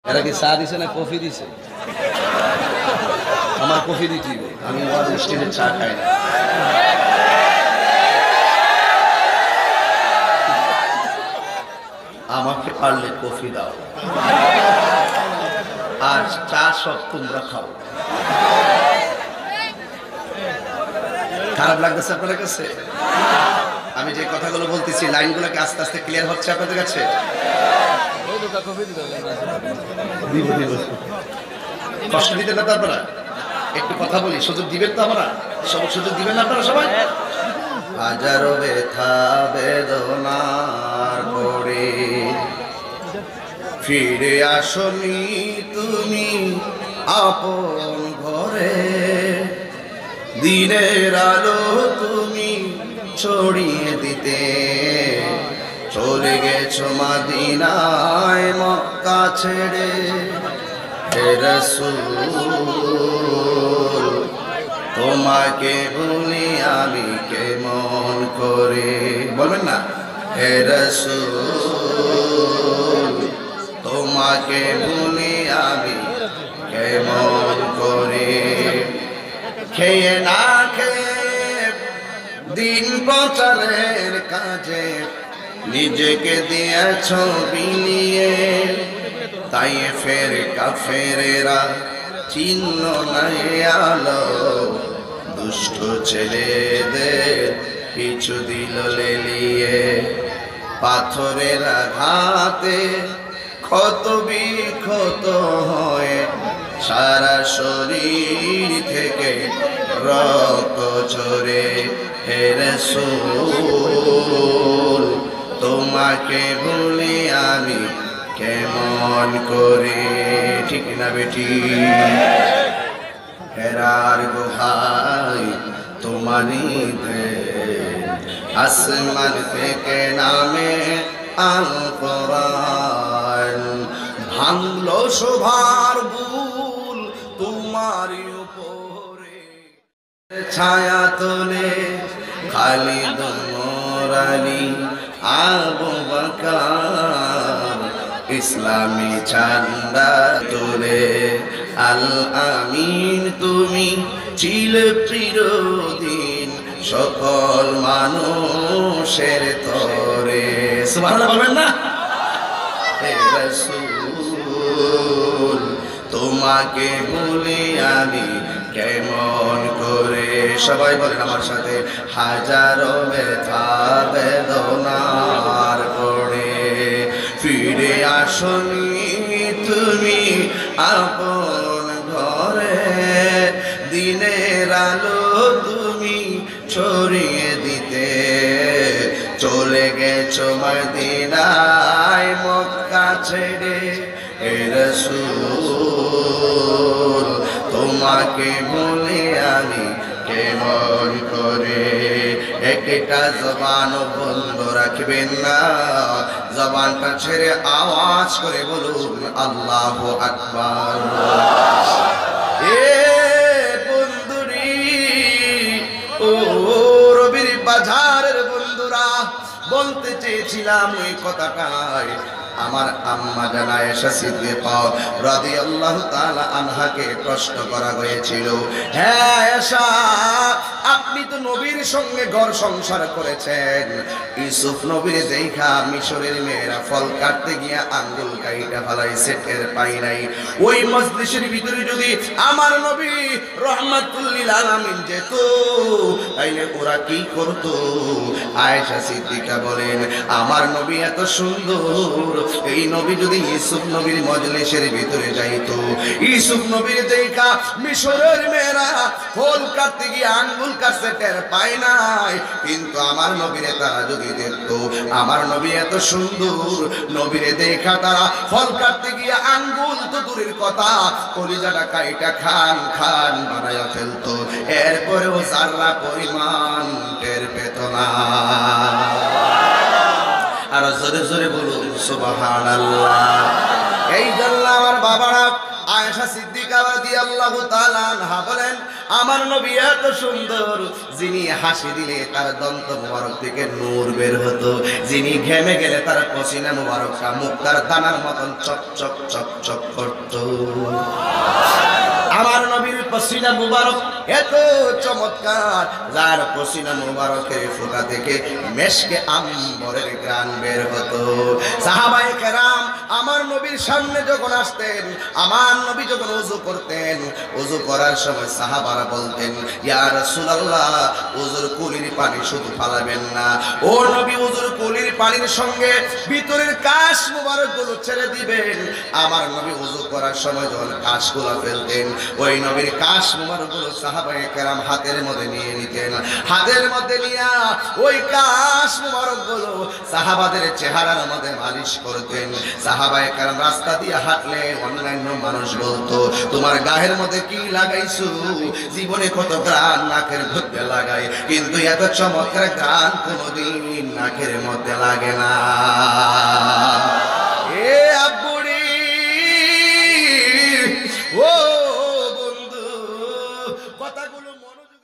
এরা কি চা দিছে না কফি দিছে? আমার কফি দিতে আমি স্টিলের চা খাই না। আমাকে পারলে কফি দাও, আর চা সব তোমরা খাও। খারাপ লাগতেছে আপনাদের কাছে? আমি যে কথাগুলো বলতেছি লাইনগুলোকে আস্তে আস্তে ক্লিয়ার হচ্ছে আপনাদের কাছে? কষ্ট দিতে না তো আপনারা? একটু কথা বলি, সুযোগ দিবেন তো? আমরা সব সুযোগ দিবেন না আপনারা সবাই? হাজারো ব্যথা বেদনার পরে ফিরে আসনি তুমি আপন ঘরে, দিনের আলো তুমি ছড়িয়ে দিতে চলে গেছো মদিনায় মক্কা ছেড়ে। হে রাসূল তোমাকে ভুলি আমি কেমন করে, বলবেন না? হে রাসূল তোমাকে ভুলি আমি কেমন করে, খেয়ে না খেয়ে দিন প্রচারের কাজে নিজেকে দিয়েছ বিলিয়ে, তাই ফের কাফেরেরা চিহ্ন নাই আলো, দুষ্ট ছেলেদের পিছু দিল লেলিয়ে। পাথরের আঘাতে ক্ষত বিক্ষত হয়ে সারা শরীর থেকে রক্ত ঝরে। হে রাসূল তোমাকে ভুলি আমি কেমন করে, ঠিক না বেটি? হেরার গুহায় তোমারই দেন, আসমান থেকে নামে আল কোরআন, ভাঙলো শোভার বুল তোমারই উপরে, ছায়া তোলে খালিদ ওমর আলী আবু বকর, ইসলামী ঝান্ডা তোলে আল আমিন তুমি ছিলে চিরদিন সকল মানুষের তরে। সুবহানাল্লাহ বলবেন না? হে রাসূল তোমাকে ভুলি আমি কেমন করে, সবাই বলেন আমার সাথে, হাজারো ব্যথা বেদনার পরে ফিরে আসনি তুমি আপন ঘরে, দিনের আলো তুমি ছড়িয়ে দিতে চলে গেছো মদিনায় মক্কা ছেড়ে। হে রাসূল তোমাকে ভুলি আমি কেমন করে, একটা জবান বন্ধ রাখবেন না, জবানটা ছেড়ে আওয়াজ করে বলুন আল্লাহু আকবার। এ বন্ধুরি, ও রবির বাজারের বন্ধুরা, বলতে চেয়েছিলাম ওই কথাটাই। আমার আম্মা জানা আয়েশা সিদ্দিকা রাদিয়াল্লাহু তাআলা আনহাকে প্রশ্ন করা হয়েছিল, হ্যাঁ আয়েশা আপনি তো নবীর সঙ্গে ঘর সংসার করেছেন, ইউসুফ নবীর দেখা মিশরের মেয়েরা ফল কাটতে গিয়ে আঙ্গুল কাইটা ফেলাইছে, টের পাই নাই। ওই মজলিসের ভিতরে যদি আমার নবী রাহমাতুল লিল আলামিন যেত তাইলে ওরা কি করত? আয়েশা সিদ্দিকা বলেন, আমার নবী এত সুন্দর, এই নবী যদি ইউসুফ নবীর মজলিসের ভিতরে যাইতো, ইউসুফ নবীর দেখা মিশরের মেয়েরা ফল কাটতে গিয়ে আঙ্গুল কাটতে টের পায় নাই, কিন্তু আমার নবীরে তারা যদি দেখতো, আমার নবী এত সুন্দর, নবীরে দেখা তারা ফল কাটতে গিয়ে আঙ্গুল তো দূরের কথা কলিজাটা কাইটা খান খান বানায়া ফেলতো, এরপরেও যারা পরিমাণ টের পেত না। আর জোরে জোরে বলুন সুবহানাল্লাহ। এই জন্য আমার বাবারা আয়েশা সিদ্দিকা রাদিয়াল্লাহু তাআলা আনহা বলেন, আমার নবী এত সুন্দর, যিনি হাসি দিলে তার দন্ত মোবারক থেকে নূর বের হতো, যিনি ঘেমে গেলে তার পসিনা মোবারকটা মুক্তার দানার মতন চকচক চকচক করত। আমার নবীর পসিনা মুবারক এত চমৎকার, যার পসিনা মুবারকের ফোঁটা থেকে মেশকে আম্বরের ঘ্রাণ বের হতো। সাহাবায়ে কেরাম আমার নবীর সামনে যখন আসতেন, আমার নবী যখন ওযু করতেন, ওযু করার সময় সাহাবারা বলতেন, ইয়া রাসূলুল্লাহ, ওযুর কুলির পানি শুধু ফালাবেন না, ও নবী ওযুর কুলির পানির সঙ্গে ভিতরের কাশ মুবারকগুলো ছেড়ে দিবেন। আমার নবী ওযু করার সময় যখন কাশগুলো ফেলতেন, ওই নবীর কাশ মুবারকগুলো সাহাবায়ে কেরাম হাতের মধ্যে নিয়ে নিতেন। হাতের মধ্যে নিয়া ওই কাশ মুবারকগুলো সাহাবাদের চেহারার মধ্যে মালিশ করতেন। সাহাবায়ে কেরাম রাস্তা দিয়ে হাঁটলে অন্যান্য মানুষ বলতো, তোমার গায়ের মধ্যে কি লাগাইছো? জীবনে কত গ্রান নাকের মধ্যে লাগাই, কিন্তু এত চমৎকার গ্রান কোনোদিন নাকের মধ্যে লাগে না। এ আব্বুড়ি, ও বন্ধু, কথাগুলো মনোযোগ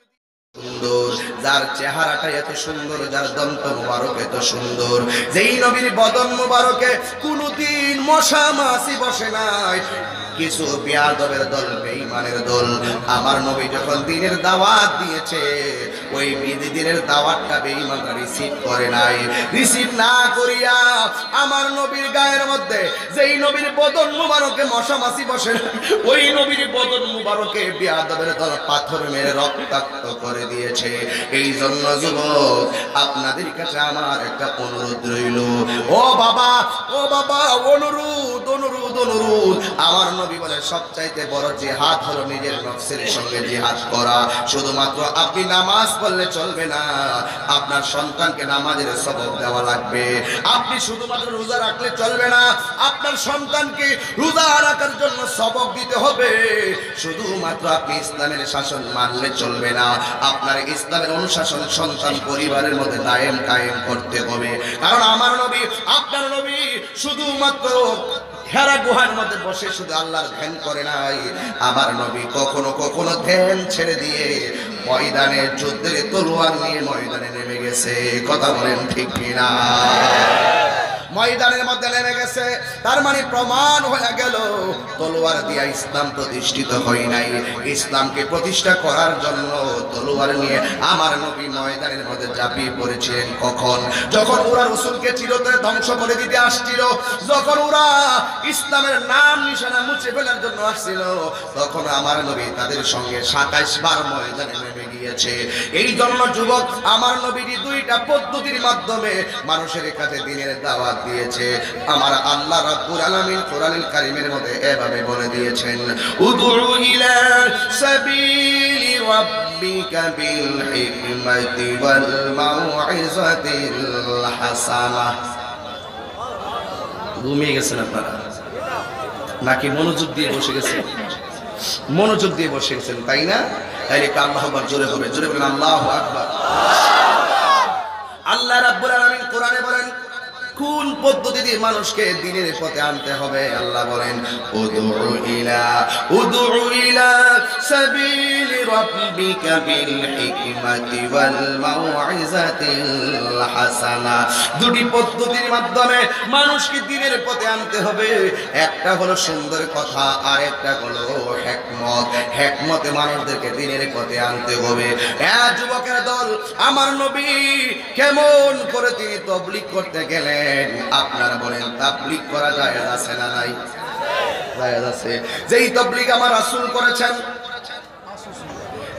সুন্দর, যার চেহারাটা এত সুন্দর, যার দন্ত মুবারক এত সুন্দর, যেই নবীর বদন মুবারকে কোনদিন মশা মাছি বসে নাই। কিছু বেয়াদবের দল, বেঈমানের দল, আমার নবী যখন দ্বীনের দাওয়াত দিয়েছে, ওই দ্বীনের দাওয়াতটা বেঈমানরা রিসিভ করে নাই। রিসিভ না করিয়া আমার নবীর গায়ের মধ্যে, যেই নবীর বদন মুবারকে মশা মাছি বসে নাই, ওই নবীর বদন মুবারকে বেয়াদবের দল পাথর মেরে রক্তাক্ত করে দিয়েছে। এই জন্য যুবক, আপনাদের কাছে আমার একটা অনুরোধ রইল, ও বাবা, ও বাবা, অনুরোধ অনুরোধ অনুরোধ। আমার নবী বলে সবচাইতে বড় জিহাদ হলো নিজের নফসের সঙ্গে জিহাদ করা। শুধুমাত্র আপনি নামাজ পড়লে চলবে না, আপনার সন্তানকে নামাজের সবক দেওয়া লাগবে। আপনি শুধুমাত্র রোজা রাখলে চলবে না, আপনার সন্তানকে রোজা রাখার জন্য সবক দিতে হবে। শুধুমাত্র আপনি ইসলামের শাসন মানলে চলবে না, আপনার ইসলামের অনুশাসন সন্তান পরিবারের মধ্যে দায়েম কায়েম করতে হবে। কারণ আমার নবী, আপনার নবী শুধুমাত্র হেরা গুহার মধ্যে বসে শুধু আল্লাহর ধ্যান করে নাই, আমার নবী কখনো কখনো ধ্যান ছেড়ে দিয়ে ময়দানে যুদ্ধের তলোয়ার নিয়ে ময়দানে নেমে গেছে। কথা বলেন ঠিক কিনা? ময়দানের মধ্যে নেমে গেছে, তার মানে প্রমাণ হয়ে গেল তলোয়ার দিয়া ইসলাম প্রতিষ্ঠিত হয় নাই। ইসলামকে প্রতিষ্ঠা করার জন্য তলোয়ার নিয়ে আমার নবী ময়দানের মধ্যে ঝাঁপিয়ে পড়েছিলেন। কখন? যখন ওরা রাসূলকে চিরতরে ধ্বংস করে দিতে আসছিল, যখন ওরা ইসলামের নাম নিশানা মুছে ফেলার জন্য আসছিল, তখন আমার নবী তাদের সঙ্গে 27 বার ময়দানে নেমে গিয়েছে। এই জন্য যুবক, আমার নবীর দুইটা পদ্ধতির মাধ্যমে মানুষের কাছে দ্বীনের দাওয়াত দিয়েছে। আমার আল্লাহ রাব্বুল আলামিন কোরআনুল কারীমের মধ্যে এভাবে বলে দিয়েছেন, উদউ ইলা সাবিলি রাব্বিকা বিল হিকমাতি ওয়াল মাউইযাতিল হাসানাহ। ঘুমিয়ে গেছেন আপনারা নাকি মনোযোগ দিয়ে বসে গেছেন? মনোযোগ দিয়ে বসে গেছেন, তাই না? তাইলে আল্লাহু আকবার জোরে হবে, জোরে বলেন আল্লাহু আকবার। আল্লাহ রাব্বুল আলামিন কোরআনে বলেন কোন পদ্ধতি দিয়ে মানুষকে দ্বীনের পথে আনতে হবে। আল্লাহ বলেন, উদউ ইলা সাবিলি রাব্বিকা বিল হিকমাতি ওয়াল মাউইযাতিল হাসানা। দুটি পদ্ধতির মাধ্যমে মানুষকে দ্বীনের পথে আনতে হবে। একটা হলো সুন্দর কথা, আর একটা হলো হিকমত। হিকমতে মানুষদেরকে দ্বীনের পথে আনতে হবে। যুবকের দল, আমার নবী কেমন করে তিনি তাবলীগ করতে গেলেন? আপনারা বলেন, তাবলীগ করা যায় আছে না নাই? জায়েজ আছে। যেই তাবলীগ আমার রাসূল করেছেন,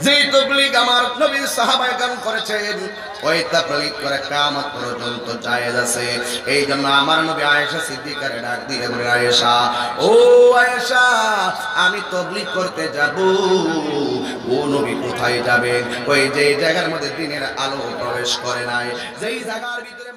যেই তাবলীগ আমার নবীর সাহাবায়ে কেরাম করেছেন, ওই তাবলীগ করে কিয়ামত পর্যন্ত জায়েজ আছে। এই জন্য আমার নবী আয়েশা সিদ্দিকারে ডাক দিয়ে বলে, আয়েশা, ও আয়েশা, আমি তাবলীগ করতে যাব। ও নবী কোথায় যাবেন? ওই যে জায়গার মধ্যে দ্বীনের আলো প্রবেশ করে নাই, যেই জায়গার ভিতরে